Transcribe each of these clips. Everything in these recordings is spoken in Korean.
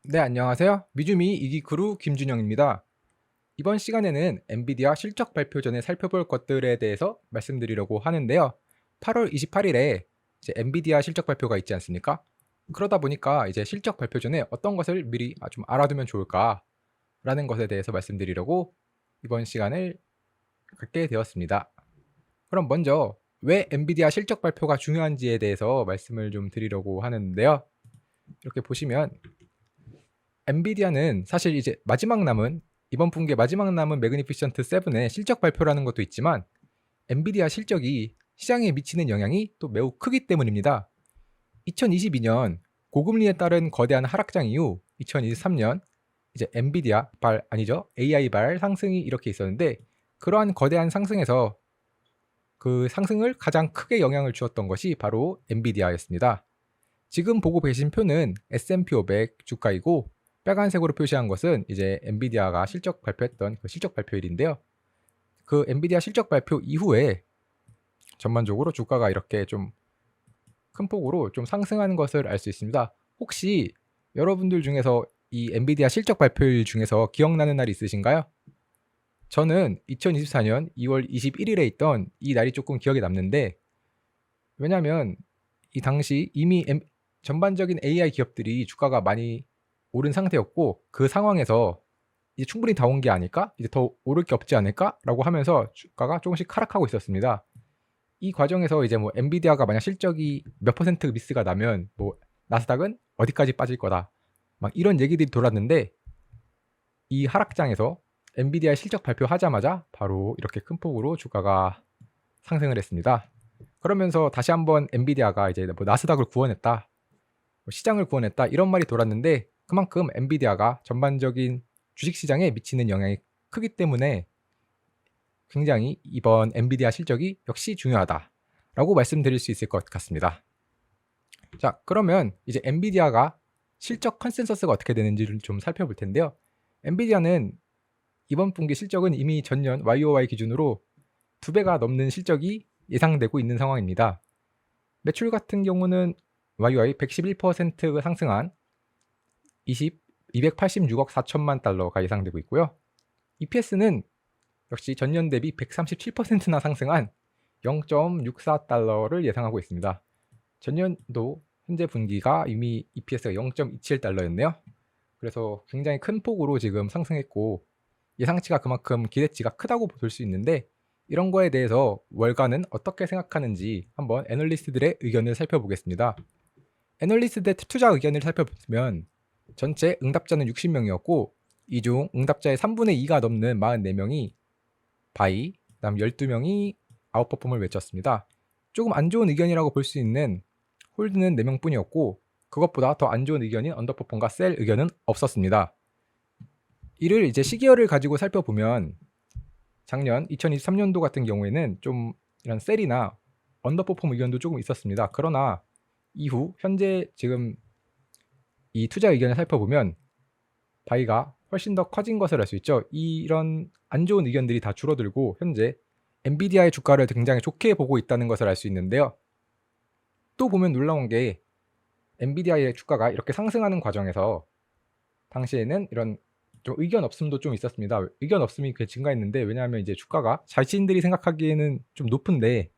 네, 안녕하세요. 미주미 이기크루 김준영입니다. 이번 시간에는 엔비디아 실적 발표 전에 살펴볼 것들에 대해서 말씀드리려고 하는데요. 8월 28일에 이제 엔비디아 실적 발표가 있지 않습니까? 그러다 보니까 이제 실적 발표 전에 어떤 것을 미리 좀 알아두면 좋을까라는 것에 대해서 말씀드리려고 이번 시간을 갖게 되었습니다. 그럼 먼저 왜 엔비디아 실적 발표가 중요한지에 대해서 말씀을 좀 드리려고 하는데요. 이렇게 보시면 엔비디아는 사실 이제 이번 분기의 마지막 남은 매그니피션트 7의 실적 발표라는 것도 있지만 엔비디아 실적이 시장에 미치는 영향이 또 매우 크기 때문입니다. 2022년 고금리에 따른 거대한 하락장 이후 2023년 이제 엔비디아 발 아니죠 AI 발 상승이 이렇게 있었는데 그러한 거대한 상승에서 그 상승을 가장 크게 영향을 주었던 것이 바로 엔비디아였습니다. 지금 보고 계신 표는 S&P 500 주가이고 빨간색으로 표시한 것은 이제 엔비디아가 실적 발표했던 그 실적 발표일인데요. 그 엔비디아 실적 발표 이후에 전반적으로 주가가 이렇게 좀 큰 폭으로 좀 상승하는 것을 알 수 있습니다. 혹시 여러분들 중에서 이 엔비디아 실적 발표일 중에서 기억나는 날이 있으신가요? 저는 2024년 2월 21일에 있던 이 날이 조금 기억에 남는데 왜냐하면 이 당시 이미 전반적인 AI 기업들이 주가가 많이 오른 상태였고 그 상황에서 이제 충분히 다 온 게 아닐까? 이제 더 오를 게 없지 않을까?라고 하면서 주가가 조금씩 하락하고 있었습니다. 이 과정에서 이제 뭐 엔비디아가 만약 실적이 몇 퍼센트 미스가 나면 뭐 나스닥은 어디까지 빠질 거다. 막 이런 얘기들이 돌았는데 이 하락장에서 엔비디아 실적 발표하자마자 바로 이렇게 큰 폭으로 주가가 상승을 했습니다. 그러면서 다시 한번 엔비디아가 이제 뭐 나스닥을 구원했다, 뭐 시장을 구원했다 이런 말이 돌았는데 그만큼 엔비디아가 전반적인 주식시장에 미치는 영향이 크기 때문에 굉장히 이번 엔비디아 실적이 역시 중요하다라고 말씀드릴 수 있을 것 같습니다. 자, 그러면 이제 엔비디아가 실적 컨센서스가 어떻게 되는지를 좀 살펴볼 텐데요. 엔비디아는 이번 분기 실적은 이미 전년 YOY 기준으로 2배가 넘는 실적이 예상되고 있는 상황입니다. 매출 같은 경우는 YOY 111% 상승한 286억 4천만 달러가 예상되고 있고요. EPS는 역시 전년 대비 137%나 상승한 0.64달러를 예상하고 있습니다. 전년도 현재 분기가 이미 EPS가 0.27달러였네요. 그래서 굉장히 큰 폭으로 지금 상승했고 예상치가 그만큼 기대치가 크다고 볼 수 있는데 이런 거에 대해서 월가는 어떻게 생각하는지 한번 애널리스트들의 의견을 살펴보겠습니다. 애널리스트들의 투자 의견을 살펴보면 전체 응답자는 60명이었고 이 중 응답자의 3분의 2가 넘는 44명이 바이, 그다음 12명이 아웃퍼폼을 외쳤습니다. 조금 안 좋은 의견이라고 볼 수 있는 홀드는 4명뿐이었고 그것보다 더 안 좋은 의견인 언더퍼폼과 셀 의견은 없었습니다. 이를 이제 시기열을 가지고 살펴보면 작년 2023년도 같은 경우에는 좀 이런 셀이나 언더퍼폼 의견도 조금 있었습니다. 그러나 이후 현재 지금 이 투자 의견을 살펴보면 바이가 훨씬 더 커진 것을 알 수 있죠. 이런 안 좋은 의견들이 다 줄어들고 현재 엔비디아의 주가를 굉장히 좋게 보고 있다는 것을 알 수 있는데요. 또 보면 놀라운 게 엔비디아의 주가가 이렇게 상승하는 과정에서 당시에는 이런 좀 의견 없음도 좀 있었습니다. 의견 없음이 꽤 증가했는데 왜냐하면 이제 주가가 자신들이 생각하기에는 좀 높은데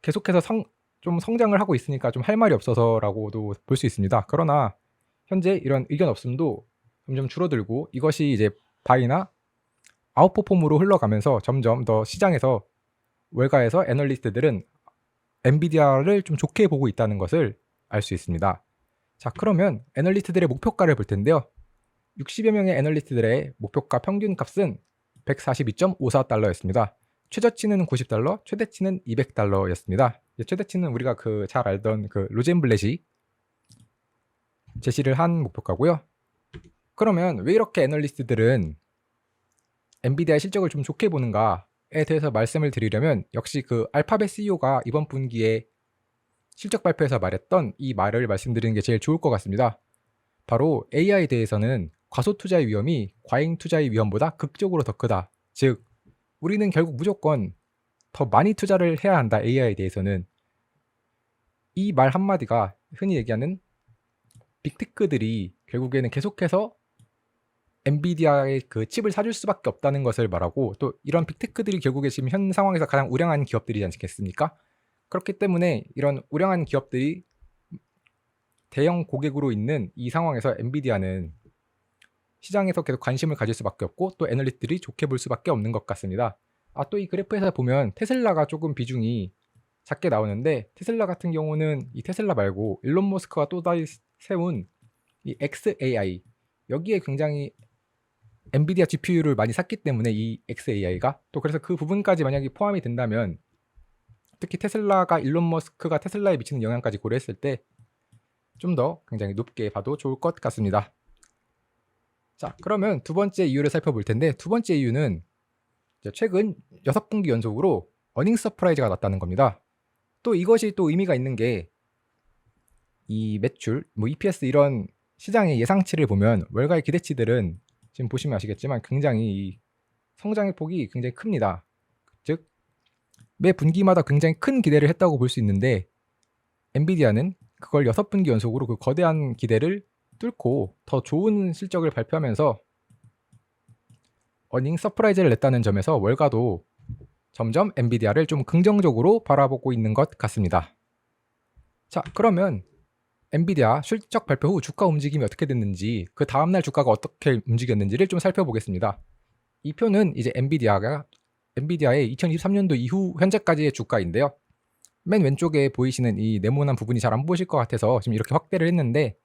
계속해서 좀 성장을 하고 있으니까 좀 할 말이 없어서라고도 볼 수 있습니다. 그러나 현재 이런 의견 없음도 점점 줄어들고 이것이 이제 바이나 아웃퍼폼으로 흘러가면서 점점 더 시장에서 월가에서 애널리스트들은 엔비디아를 좀 좋게 보고 있다는 것을 알 수 있습니다. 자, 그러면 애널리스트들의 목표가를 볼 텐데요. 60여 명의 애널리스트들의 목표가 평균 값은 142.54달러였습니다. 최저치는 90달러, 최대치는 200달러였습니다. 최대치는 우리가 그 잘 알던 그 로젠블렛이 제시를 한 목표가고요. 그러면 왜 이렇게 애널리스트들은 엔비디아의 실적을 좀 좋게 보는가에 대해서 말씀을 드리려면 역시 그 알파벳 CEO가 이번 분기에 실적 발표에서 말했던 이 말을 말씀드리는 게 제일 좋을 것 같습니다. 바로 AI에 대해서는 과소 투자의 위험이 과잉 투자의 위험보다 극적으로 더 크다. 즉, 우리는 결국 무조건 더 많이 투자를 해야 한다. AI에 대해서는. 이 말 한마디가 흔히 얘기하는 빅테크들이 결국에는 계속해서 엔비디아의 그 칩을 사줄 수밖에 없다는 것을 말하고, 또 이런 빅테크들이 결국에 지금 현 상황에서 가장 우량한 기업들이지 않겠습니까? 그렇기 때문에 이런 우량한 기업들이 대형 고객으로 있는 이 상황에서 엔비디아는 시장에서 계속 관심을 가질 수밖에 없고, 또 애널리스트들이 좋게 볼 수밖에 없는 것 같습니다. 또 이 그래프에서 보면 테슬라가 조금 비중이 작게 나오는데, 테슬라 같은 경우는 이 테슬라 말고 일론 머스크가 또 다시 세운 이 XAI, 여기에 굉장히 엔비디아 GPU를 많이 샀기 때문에 이 XAI가 또, 그래서 그 부분까지 만약에 포함이 된다면, 특히 테슬라가 일론 머스크가 테슬라에 미치는 영향까지 고려했을 때 좀 더 굉장히 높게 봐도 좋을 것 같습니다. 자, 그러면 두 번째 이유를 살펴볼 텐데, 두 번째 이유는 최근 6분기 연속으로 어닝 서프라이즈가 났다는 겁니다. 또 이것이 또 의미가 있는 게, 이 매출, EPS 이런 시장의 예상치를 보면 월가의 기대치들은 지금 보시면 아시겠지만 굉장히 이 성장의 폭이 굉장히 큽니다. 즉 매 분기마다 굉장히 큰 기대를 했다고 볼 수 있는데, 엔비디아는 그걸 6분기 연속으로 그 거대한 기대를 뚫고 더 좋은 실적을 발표하면서 어닝 서프라이즈를 냈다는 점에서 월가도 점점 엔비디아를 좀 긍정적으로 바라보고 있는 것 같습니다. 자, 그러면 엔비디아 실적 발표 후 주가 움직임이 어떻게 됐는지, 그 다음날 주가가 어떻게 움직였는지를 좀 살펴보겠습니다. 이 표는 이제 엔비디아의 2023년도 이후 현재까지의 주가인데요. 맨 왼쪽에 보이시는 이 네모난 부분이 잘 안 보이실 것 같아서 지금 이렇게 확대를 했는데,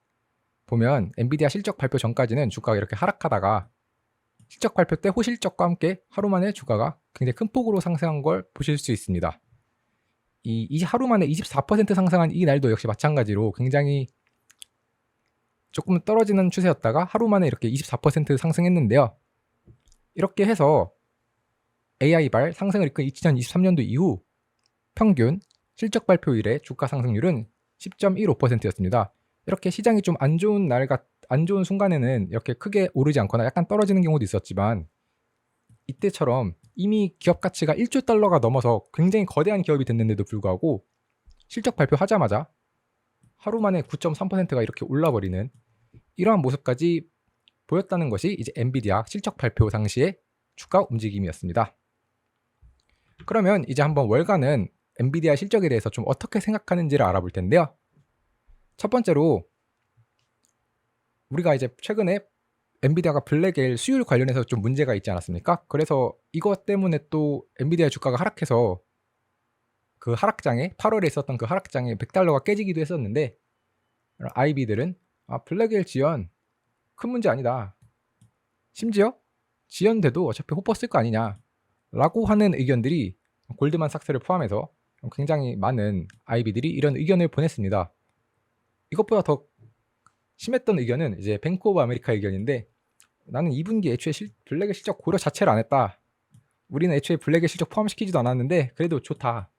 보면 엔비디아 실적 발표 전까지는 주가가 이렇게 하락하다가 실적 발표 때 호실적과 함께 하루 만에 주가가 굉장히 큰 폭으로 상승한 걸 보실 수 있습니다. 이 하루 만에 24% 상승한 이 날도 역시 마찬가지로 굉장히 조금 떨어지는 추세였다가 하루 만에 이렇게 24% 상승했는데요. 이렇게 해서 AI발 상승을 이끈 2023년도 이후 평균 실적 발표일의 주가 상승률은 10.15%였습니다. 이렇게 시장이 좀 안 좋은 순간에는 이렇게 크게 오르지 않거나 약간 떨어지는 경우도 있었지만, 이때처럼 이미 기업 가치가 1조 달러가 넘어서 굉장히 거대한 기업이 됐는데도 불구하고 실적 발표하자마자 하루 만에 9.3%가 이렇게 올라버리는 이러한 모습까지 보였다는 것이 이제 엔비디아 실적 발표 당시의 주가 움직임이었습니다. 그러면 이제 한번 월가는 엔비디아 실적에 대해서 좀 어떻게 생각하는지를 알아볼 텐데요. 첫 번째로 우리가 이제 최근에 엔비디아가 블랙엘 수율 관련해서 좀 문제가 있지 않았습니까? 그래서 이것 때문에 또 엔비디아 주가가 하락해서 그 하락장에 8월에 있었던 그 하락장에 $100가 깨지기도 했었는데, IB들은 블랙엘 지연 큰 문제 아니다, 심지어 지연돼도 어차피 호퍼 쓸 거 아니냐 라고 하는 의견들이 골드만삭스를 포함해서 굉장히 많은 IB들이 이런 의견을 보냈습니다. 이것보다 더 심했던 의견은 이제 뱅크 오브 아메리카 의견인데, 나는 2분기 애초에 블랙의 실적 고려 자체를 안 했다. 우리는 애초에 블랙의 실적 포함시키지도 않았는데 그래도 좋다.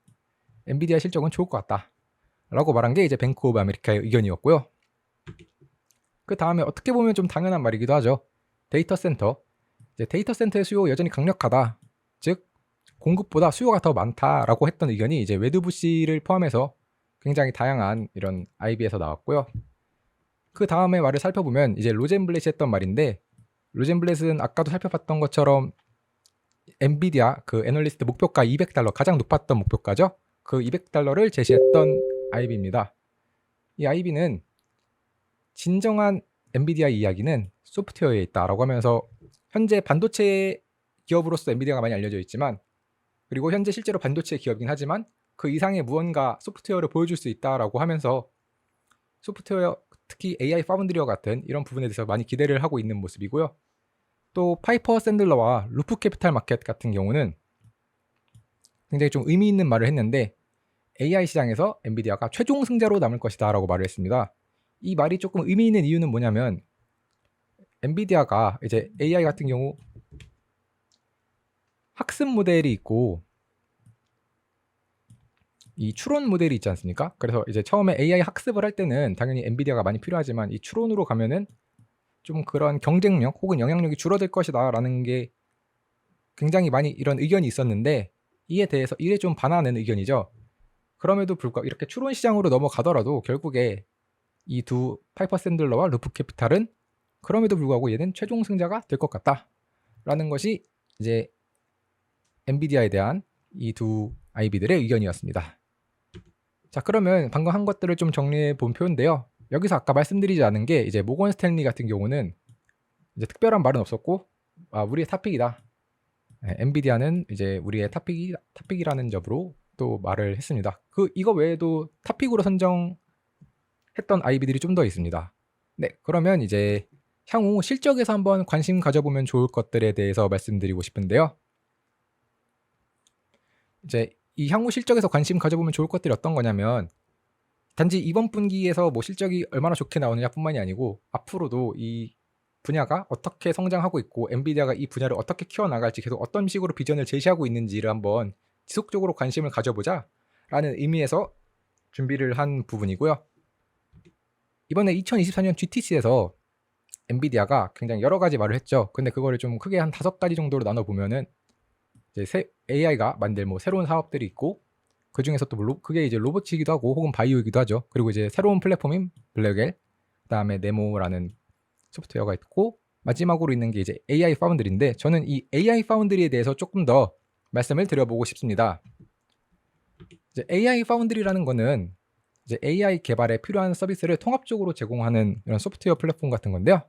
엔비디아 실적은 좋을 것 같다. 라고 말한 게 이제 뱅크 오브 아메리카의 의견이었고요. 그 다음에 어떻게 보면 좀 당연한 말이기도 하죠. 데이터 센터. 이제 데이터 센터의 수요 여전히 강력하다. 즉 공급보다 수요가 더 많다라고 했던 의견이 이제 웨드부시를 포함해서 굉장히 다양한 이런 IB에서 나왔고요. 그 다음에 말을 살펴보면 이제 로젠블렛이 했던 말인데, 로젠블렛은 아까도 살펴봤던 것처럼 엔비디아 그 애널리스트 목표가 $200, 가장 높았던 목표가죠. 그 $200를 제시했던 IB입니다. 이 IB는 진정한 엔비디아 이야기는 소프트웨어에 있다라고 하면서, 현재 반도체 기업으로서 엔비디아가 많이 알려져 있지만, 그리고 현재 실제로 반도체 기업이긴 하지만 그 이상의 무언가 소프트웨어를 보여줄 수 있다라고 하면서 소프트웨어, 특히 AI 파운드리와 같은 이런 부분에 대해서 많이 기대를 하고 있는 모습이고요. 또 파이퍼 샌들러와 루프 캐피탈 마켓 같은 경우는 굉장히 좀 의미 있는 말을 했는데, AI 시장에서 엔비디아가 최종 승자로 남을 것이다 라고 말을 했습니다. 이 말이 조금 의미 있는 이유는 뭐냐면, 엔비디아가 이제 AI 같은 경우 학습 모델이 있고 이 추론 모델이 있지 않습니까? 그래서 이제 처음에 AI 학습을 할 때는 당연히 엔비디아가 많이 필요하지만, 이 추론으로 가면은 좀 그런 경쟁력 혹은 영향력이 줄어들 것이다 라는 게 굉장히 많이 이런 의견이 있었는데, 이에 대해서 이에 좀 반하는 의견이죠. 그럼에도 불구하고 이렇게 추론 시장으로 넘어가더라도 결국에 이 두 파이퍼 샌들러와 루프 캐피탈은 그럼에도 불구하고 얘는 최종 승자가 될 것 같다 라는 것이 이제 엔비디아에 대한 이 두 IB들의 의견이었습니다. 자, 그러면 방금 한 것들을 좀 정리해 본 표인데요. 여기서 아까 말씀드리지 않은 게 이제 모건 스탠리 같은 경우는 이제 특별한 말은 없었고, 우리의 탑픽이다. 엔비디아는 이제 우리의 탑픽이라는 점으로 또 말을 했습니다. 이거 외에도 탑픽으로 선정했던 IB들이 좀 더 있습니다. 네, 그러면 이제 향후 실적에서 한번 관심 가져보면 좋을 것들에 대해서 말씀드리고 싶은데요. 이제 이 향후 실적에서 관심 가져보면 좋을 것들이 어떤 거냐면, 단지 이번 분기에서 뭐 실적이 얼마나 좋게 나오느냐뿐만이 아니고 앞으로도 이 분야가 어떻게 성장하고 있고 엔비디아가 이 분야를 어떻게 키워나갈지, 계속 어떤 식으로 비전을 제시하고 있는지를 한번 지속적으로 관심을 가져보자 라는 의미에서 준비를 한 부분이고요. 이번에 2024년 GTC에서 엔비디아가 굉장히 여러 가지 말을 했죠. 근데 그거를 좀 크게 한 5가지 정도로 나눠보면은 이제 AI가 만들 뭐 새로운 사업들이 있고, 그 중에서 또 그게 이제 로봇이기도 하고 혹은 바이오이기도 하죠. 그리고 이제 새로운 플랫폼인 블랙엘, 그다음에 네모라는 소프트웨어가 있고, 마지막으로 있는 게 이제 AI 파운드리인데, 저는 이 AI 파운드리에 대해서 조금 더 말씀을 드려보고 싶습니다. 이제 AI 파운드리라는 거는 이제 AI 개발에 필요한 서비스를 통합적으로 제공하는 이런 소프트웨어 플랫폼 같은 건데요.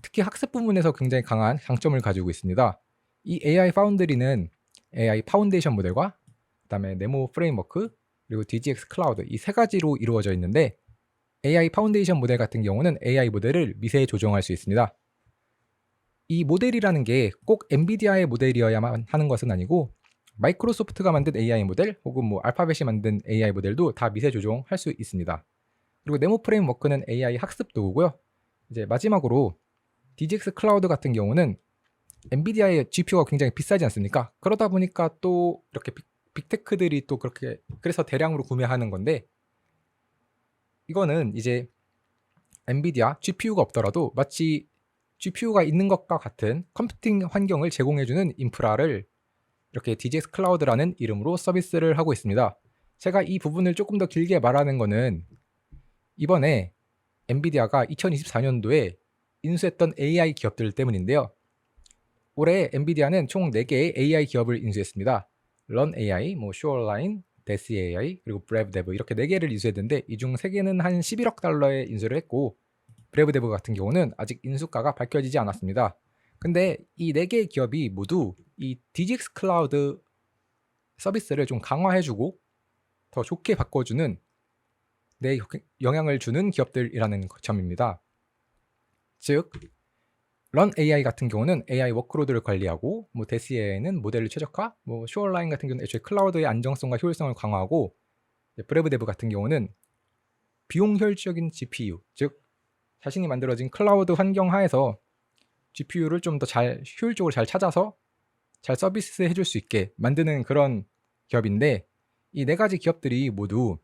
특히 학습 부분에서 굉장히 강한 장점을 가지고 있습니다. 이 AI 파운드리는 AI 파운데이션 모델과 그다음에 네모 프레임워크 그리고 DGX 클라우드, 이 세 가지로 이루어져 있는데, AI 파운데이션 모델 같은 경우는 AI 모델을 미세 조정할 수 있습니다. 이 모델이라는 게 꼭 엔비디아의 모델이어야만 하는 것은 아니고, 마이크로소프트가 만든 AI 모델 혹은 뭐 알파벳이 만든 AI 모델도 다 미세 조정할 수 있습니다. 그리고 네모 프레임워크는 AI 학습 도구고요. 이제 마지막으로 DGX 클라우드 같은 경우는 엔비디아의 GPU가 굉장히 비싸지 않습니까? 그러다 보니까 또 이렇게 빅테크들이 또 그렇게 그래서 대량으로 구매하는 건데, 이거는 이제 엔비디아 GPU가 없더라도 마치 GPU가 있는 것과 같은 컴퓨팅 환경을 제공해주는 인프라를 이렇게 DGX 클라우드라는 이름으로 서비스를 하고 있습니다. 제가 이 부분을 조금 더 길게 말하는 거는, 이번에 엔비디아가 2024년도에 인수했던 AI 기업들 때문인데요. 올해 엔비디아는 총 4개의 AI 기업을 인수했습니다. 런 AI, 뭐 슈어라인, 데스 AI, 그리고 브레브데브, 이렇게 4개를 인수했는데, 이 중 3개는 한 11억 달러에 인수를 했고, 브레브데브 같은 경우는 아직 인수가가 밝혀지지 않았습니다. 근데 이 4개의 기업이 모두 이 DGX 클라우드 서비스를 좀 강화해주고 더 좋게 바꿔주는 영향을 주는 기업들이라는 점입니다. 즉, 런 AI 같은 경우는 AI 워크로드를 관리하고, 뭐 데스 AI는 모델을 최적화, 뭐 슈어라인 같은 경우는 애초에 클라우드의 안정성과 효율성을 강화하고, 브레브데브 같은 경우는 비용 효율적인 GPU, 즉 자신이 만들어진 클라우드 환경 하에서 GPU를 좀 더 효율적으로 잘 찾아서 잘 서비스해 줄 수 있게 만드는 그런 기업인데, 이 4가지 기업들이 모두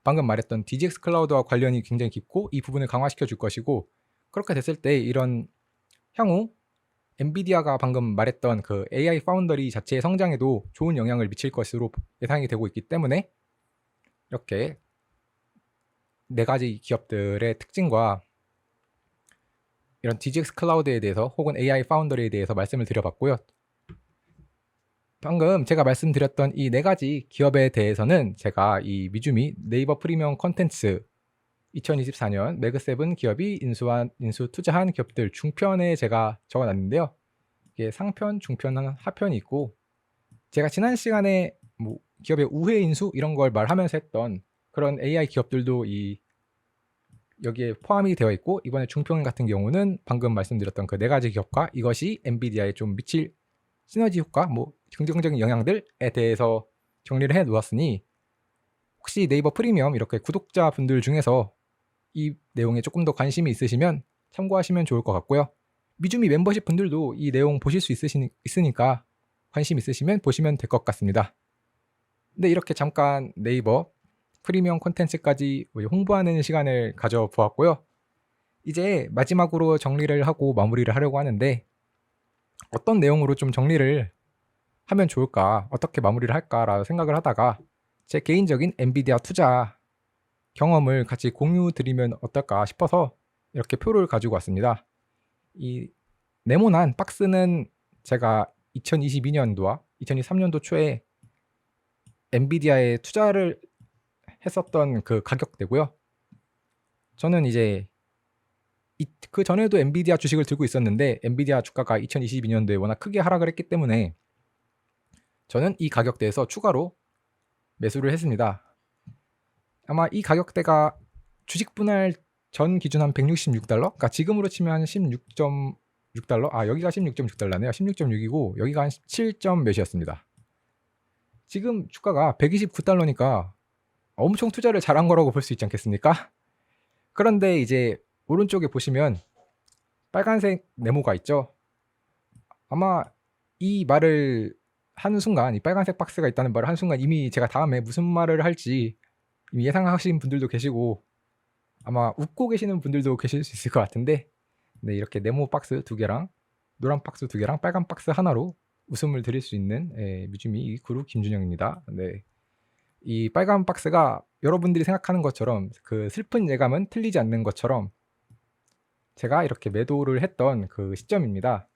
방금 말했던 DGX 클라우드와 관련이 굉장히 깊고 이 부분을 강화시켜 줄 것이고, 그렇게 됐을 때 이런 향후 엔비디아가 방금 말했던 그 AI 파운더리 자체의 성장에도 좋은 영향을 미칠 것으로 예상이 되고 있기 때문에, 이렇게 4가지 기업들의 특징과 이런 DGX 클라우드에 대해서 혹은 AI 파운더리에 대해서 말씀을 드려봤고요. 방금 제가 말씀드렸던 이 4가지 기업에 대해서는 제가 이 미주미 네이버 프리미엄 컨텐츠 2024년 매그7 기업이 인수 투자한 기업들 중편에 제가 적어놨는데요. 이게 상편, 중편, 하편이 있고, 제가 지난 시간에 뭐 기업의 우회 인수 이런 걸 말하면서 했던 그런 AI 기업들도 여기에 포함이 되어 있고, 이번에 중평 같은 경우는 방금 말씀드렸던 그 4가지 기업과 이것이 엔비디아에 좀 미칠 시너지 효과, 뭐 긍정적인 영향들에 대해서 정리를 해 놓았으니, 혹시 네이버 프리미엄 이렇게 구독자분들 중에서 이 내용에 조금 더 관심이 있으시면 참고하시면 좋을 것 같고요. 미주미 멤버십 분들도 이 내용 보실 수 있으니까 관심 있으시면 보시면 될 것 같습니다. 근데 이렇게 잠깐 네이버 프리미엄 콘텐츠까지 홍보하는 시간을 가져보았고요. 이제 마지막으로 정리를 하고 마무리를 하려고 하는데, 어떤 내용으로 좀 정리를 하면 좋을까, 어떻게 마무리를 할까라고 생각을 하다가 제 개인적인 엔비디아 투자 경험을 같이 공유 드리면 어떨까 싶어서 이렇게 표를 가지고 왔습니다. 이 네모난 박스는 제가 2022년도와 2023년도 초에 엔비디아에 투자를 했었던 그 가격대고요. 저는 이제 그 전에도 엔비디아 주식을 들고 있었는데 엔비디아 주가가 2022년도에 워낙 크게 하락을 했기 때문에 저는 이 가격대에서 추가로 매수를 했습니다. 아마 이 가격대가 주식 분할 전 기준 한 166달러? 그러니까 지금으로 치면 한 16.6달러? 여기가 16.6달러네요. 16.6이고 여기가 한 17점 몇이었습니다. 지금 주가가 129달러니까 엄청 투자를 잘한 거라고 볼 수 있지 않겠습니까? 그런데 이제 오른쪽에 보시면 빨간색 네모가 있죠. 아마 이 말을 하는 순간, 이 빨간색 박스가 있다는 말을 하는 순간 이미 제가 다음에 무슨 말을 할지 이미 예상하시는 분들도 계시고 아마 웃고 계시는 분들도 계실 수 있을 것 같은데, 네, 이렇게 네모 박스 2개랑 노란 박스 2개랑 빨간 박스 하나로 웃음을 드릴 수 있는 뮤즈미 그룹 김준영입니다. 네, 이 빨간 박스가 여러분들이 생각하는 것처럼 그 슬픈 예감은 틀리지 않는 것처럼 제가 이렇게 매도를 했던 그 시점입니다.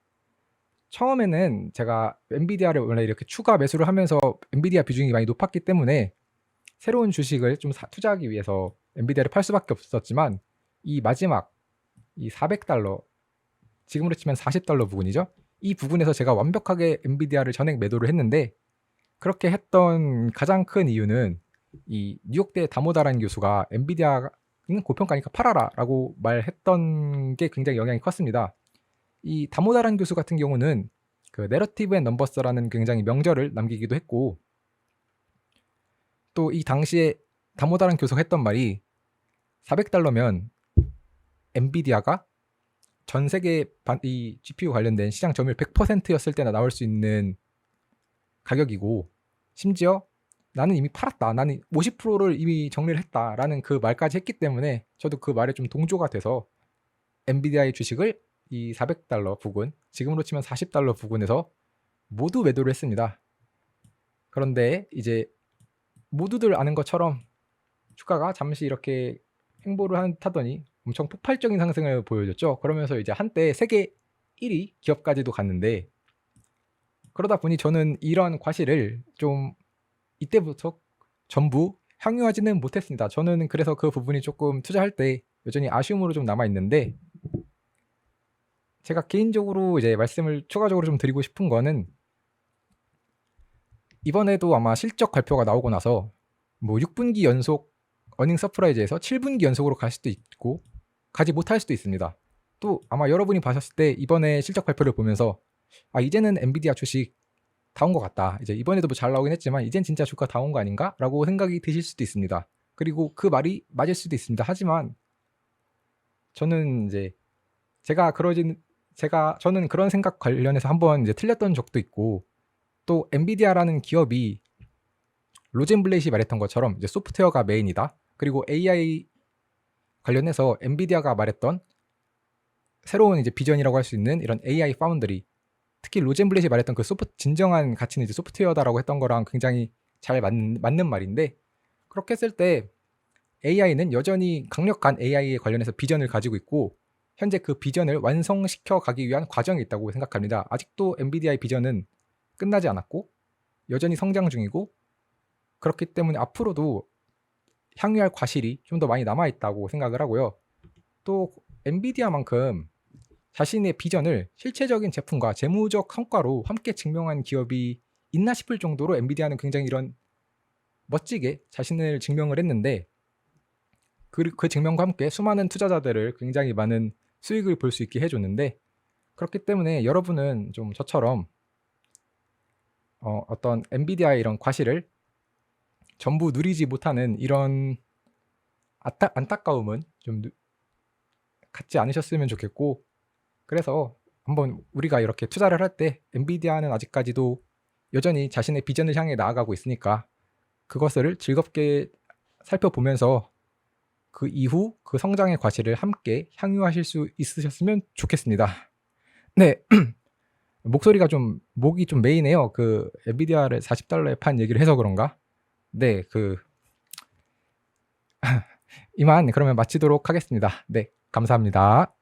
처음에는 제가 엔비디아를 원래 이렇게 추가 매수를 하면서 엔비디아 비중이 많이 높았기 때문에 새로운 주식을 좀 투자하기 위해서 엔비디아를 팔 수밖에 없었지만 이 마지막 이 400달러, 지금으로 치면 40달러 부근이죠. 이 부분에서 제가 완벽하게 엔비디아를 전액 매도를 했는데, 그렇게 했던 가장 큰 이유는 이 뉴욕대 다모다라는 교수가 엔비디아는 고평가니까 팔아라 라고 말했던 게 굉장히 영향이 컸습니다. 이 다모다라는 교수 같은 경우는 그 내러티브 앤 넘버스라는 굉장히 명절을 남기기도 했고, 또 이 당시에 다모다라는 교수가 했던 말이 400달러면 엔비디아가 전 세계 이 GPU 관련된 시장 점유율 100%였을 때나 나올 수 있는 가격이고, 심지어 나는 이미 팔았다, 나는 50%를 이미 정리를 했다라는 그 말까지 했기 때문에 저도 그 말에 좀 동조가 돼서 엔비디아의 주식을 이 400달러 부근, 지금으로 치면 40달러 부근에서 모두 매도를 했습니다. 그런데 이제 모두들 아는 것처럼 주가가 잠시 이렇게 횡보를 타더니 엄청 폭발적인 상승을 보여줬죠. 그러면서 이제 한때 세계 1위 기업까지도 갔는데, 그러다 보니 저는 이런 과실을 좀 이때부터 전부 향유하지는 못했습니다. 저는 그래서 그 부분이 조금 투자할 때 여전히 아쉬움으로 좀 남아있는데, 제가 개인적으로 이제 말씀을 추가적으로 좀 드리고 싶은 거는, 이번에도 아마 실적 발표가 나오고 나서 뭐 6분기 연속 어닝 서프라이즈에서 7분기 연속으로 갈 수도 있고 가지 못할 수도 있습니다. 또 아마 여러분이 보셨을 때 이번에 실적 발표를 보면서 이제는 엔비디아 주식 다 온 것 같다, 이제 이번에도 뭐 잘 나오긴 했지만 이젠 진짜 주가 다 온 거 아닌가? 라고 생각이 드실 수도 있습니다. 그리고 그 말이 맞을 수도 있습니다. 하지만 저는 이제 저는 그런 생각 관련해서 한번 이제 틀렸던 적도 있고, 또 엔비디아라는 기업이 로젠블렛이 말했던 것처럼 이제 소프트웨어가 메인이다. 그리고 AI 관련해서 엔비디아가 말했던 새로운 이제 비전이라고 할 수 있는 이런 AI 파운드리, 특히 로젠블렛이 말했던 그 진정한 가치는 이제 소프트웨어다라고 했던 거랑 굉장히 잘 맞는 말인데, 그렇게 했을 때 AI는 여전히 강력한 AI에 관련해서 비전을 가지고 있고 현재 그 비전을 완성시켜 가기 위한 과정이 있다고 생각합니다. 아직도 엔비디아의 비전은 끝나지 않았고 여전히 성장 중이고, 그렇기 때문에 앞으로도 향유할 과실이 좀 더 많이 남아있다고 생각을 하고요. 또 엔비디아만큼 자신의 비전을 실체적인 제품과 재무적 성과로 함께 증명한 기업이 있나 싶을 정도로 엔비디아는 굉장히 이런 멋지게 자신을 증명을 했는데, 그 증명과 함께 수많은 투자자들을 굉장히 많은 수익을 볼 수 있게 해줬는데, 그렇기 때문에 여러분은 좀 저처럼 어떤 엔비디아의 이런 과실을 전부 누리지 못하는 이런 안타까움은 좀 갖지 않으셨으면 좋겠고, 그래서 한번 우리가 이렇게 투자를 할 때 엔비디아는 아직까지도 여전히 자신의 비전을 향해 나아가고 있으니까 그것을 즐겁게 살펴보면서 그 이후 그 성장의 과실을 함께 향유하실 수 있으셨으면 좋겠습니다. 네. 목소리가 좀 목이 좀 메이네요. 그 엔비디아를 40달러에 판 얘기를 해서 그런가? 네, 이만 그러면 마치도록 하겠습니다. 네, 감사합니다.